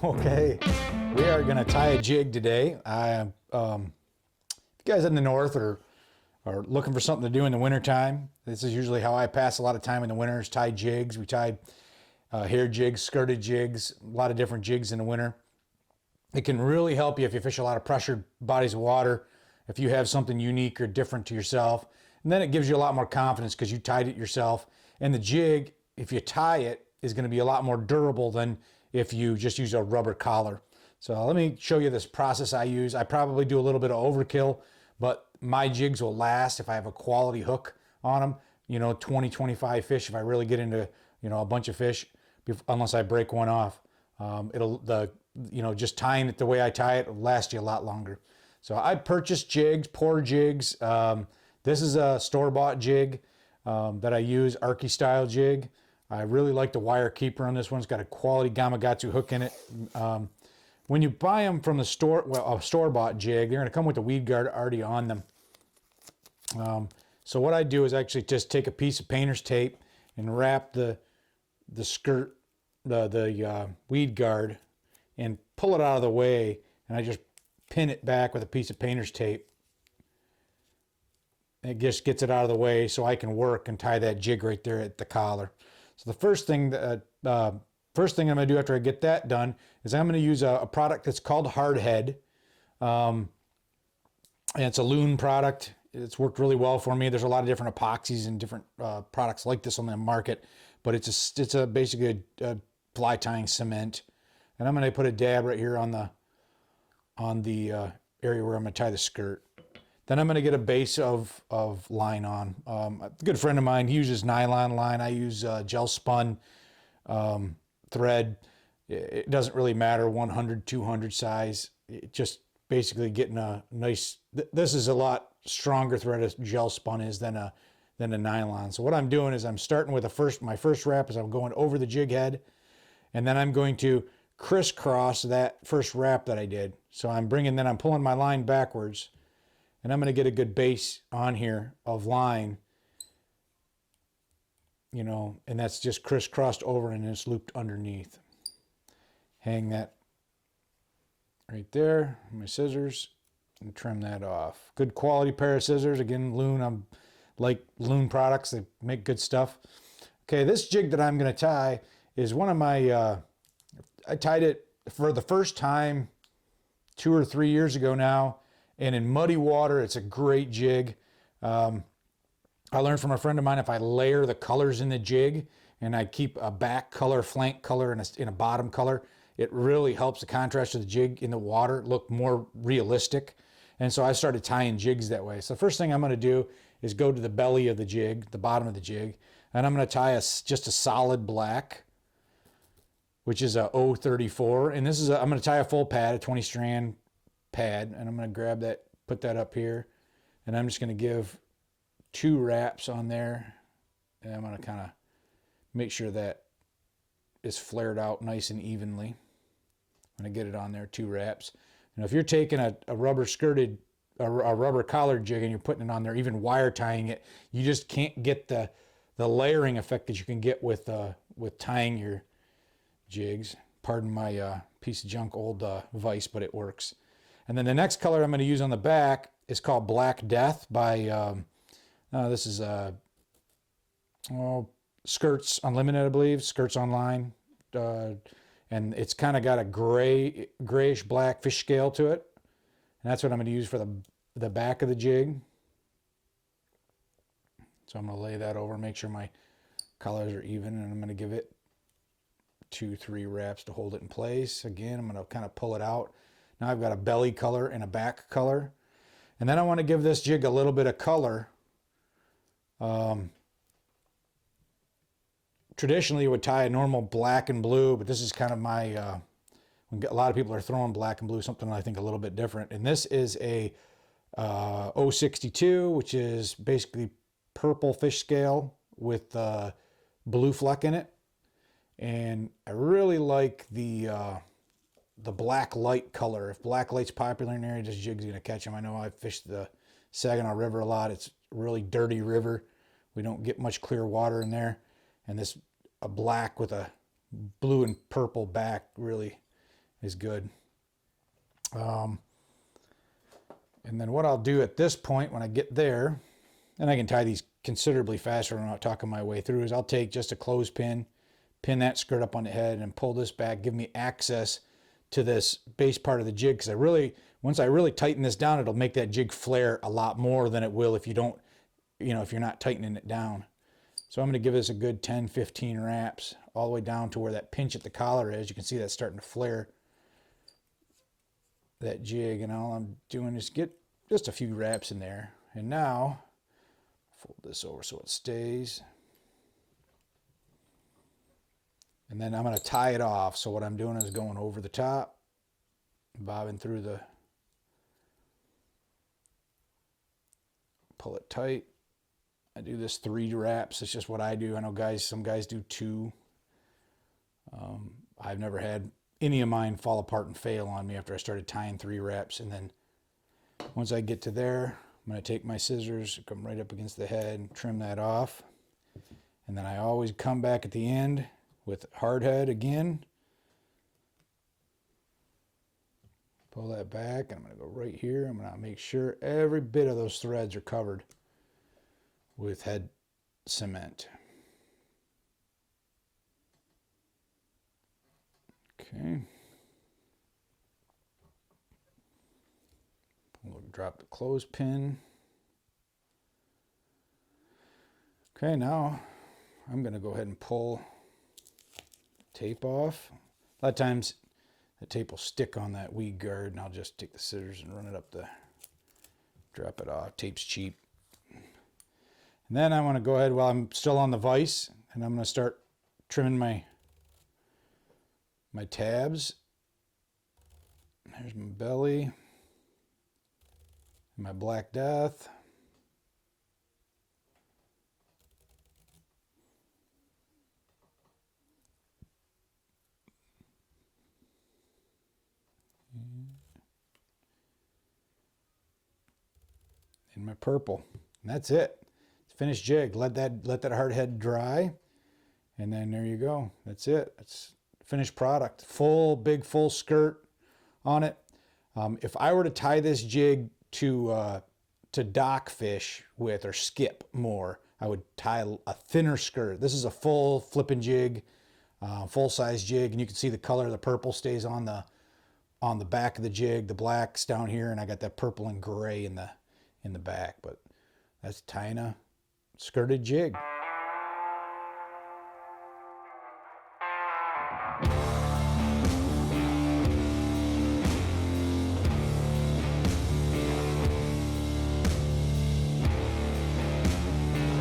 Okay, we are going to tie a jig today. If you guys in the north are looking for something to do in the wintertime, this is usually how I pass a lot of time in the winter, is tie jigs. We tie hair jigs, skirted jigs, a lot of different jigs in the winter. It can really help you if you fish a lot of pressured bodies of water, if you have something unique or different to yourself. And then it gives you a lot more confidence because you tied it yourself. And the jig, if you tie it, is going to be a lot more durable than if you just use a rubber collar. So let me show you this process I use. I probably do a little bit of overkill, but my jigs will last if I have a quality hook on them. You know, 20, 25 fish if I really get into, you know, a bunch of fish, unless I break one off. Just tying it the way I tie it will last you a lot longer. So I purchased jigs, pour jigs. This is a store-bought jig that I use, Arky style jig. I really like the wire keeper on this one. It's got a quality Gamakatsu hook in it. When you buy them from the store, well, a store-bought jig, they're going to come with the weed guard already on them. So what I do is actually just take a piece of painter's tape and wrap the skirt, the weed guard, and pull it out of the way, and I just pin it back with a piece of painter's tape. It just gets it out of the way so I can work and tie that jig right there at the collar. So the first thing I'm going to do after I get that done is I'm going to use a product that's called Hardhead. And it's a loon product. It's worked really well for me. There's a lot of different epoxies and different products like this on the market, but it's basically a fly tying cement. And I'm going to put a dab right here on the area where I'm going to tie the skirt. Then I'm going to get a base of line on. A good friend of mine, he uses nylon line. I use gel spun thread. It doesn't really matter, 100, 200 size. It just basically getting a nice, this is a lot stronger thread as gel spun is than a nylon. So what I'm doing is I'm starting with my first wrap is I'm going over the jig head, and then I'm going to crisscross that first wrap that I did. So I'm pulling my line backwards, and I'm going to get a good base on here of line, you know, and that's just crisscrossed over and it's looped underneath. Hang that right there, my scissors, and trim that off. Good quality pair of scissors. Again, Loon, I'm like Loon products, they make good stuff. Okay, this jig that I'm going to tie is one of my, I tied it for the first time 2 or 3 years ago now. And in muddy water, it's a great jig. I learned from a friend of mine, if I layer the colors in the jig and I keep a back color, flank color, and a bottom color, it really helps the contrast of the jig in the water look more realistic. And so I started tying jigs that way. So the first thing I'm going to do is go to the belly of the jig, the bottom of the jig, and I'm going to tie just a solid black, which is a 034. And this is I'm going to tie a full pad, a 20 strand pad, and I'm going to grab that, put that up here, and I'm just going to give 2 wraps on there, and I'm going to kind of make sure that is flared out nice and evenly. I'm going to get it on there, 2 wraps. And if you're taking a rubber skirted, a rubber collared jig and you're putting it on there, even wire tying it, you just can't get the layering effect that you can get with tying your jigs. Pardon my piece of junk old vise, but it works. And then the next color I'm going to use on the back is called Black Death by, this is Skirts Unlimited, I believe, Skirts Online. And it's kind of got a grayish black fish scale to it. And that's what I'm going to use for the back of the jig. So I'm going to lay that over, make sure my colors are even, and I'm going to give it 2, 3 wraps to hold it in place. Again, I'm going to kind of pull it out. Now I've got a belly color and a back color. And then I want to give this jig a little bit of color. Traditionally, you would tie a normal black and blue, but this is kind of my, a lot of people are throwing black and blue, something I think a little bit different. And this is a 062, which is basically purple fish scale with blue fleck in it. And I really like the black light color. If black light's popular in the area, this jig's gonna catch them. I know I've fished the Saginaw River a lot. It's a really dirty river. We don't get much clear water in there. And this, a black with a blue and purple back, really is good. And then what I'll do at this point when I get there, and I can tie these considerably faster when I'm not talking my way through, is I'll take just a clothespin, pin that skirt up on the head, and pull this back, give me access to this base part of the jig, because once I really tighten this down, it'll make that jig flare a lot more than it will if you don't, if you're not tightening it down. So I'm going to give this a good 10, 15 wraps all the way down to where that pinch at the collar is. You can see that's starting to flare that jig, and all I'm doing is get just a few wraps in there. And now fold this over so it stays. And then I'm going to tie it off. So what I'm doing is going over the top, bobbing through the, pull it tight. I do this 3 wraps. It's just what I do. I know some guys do 2. I've never had any of mine fall apart and fail on me after I started tying 3 wraps. And then once I get to there, I'm going to take my scissors, come right up against the head, and trim that off. And then I always come back at the end with hard head again. Pull that back, and I'm going to go right here. I'm going to make sure every bit of those threads are covered with head cement. Okay. We'll drop the clothespin. Okay, now I'm going to go ahead and pull tape off. A lot of times the tape will stick on that weed guard, and I'll just take the scissors and run it up drop it off. Tape's cheap. And then I want to go ahead while I'm still on the vise, and I'm going to start trimming my tabs. There's my belly, my Black Death. And my purple. And that's it. It's finished jig. Let that hard head dry. And then there you go. That's it. It's finished product. Big full skirt on it. If I were to tie this jig to dock fish with or skip more, I would tie a thinner skirt. This is a full flipping jig, full size jig, and you can see the color of the purple stays on the back of the jig. The black's down here, and I got that purple and gray in the back. But that's tying a skirted jig.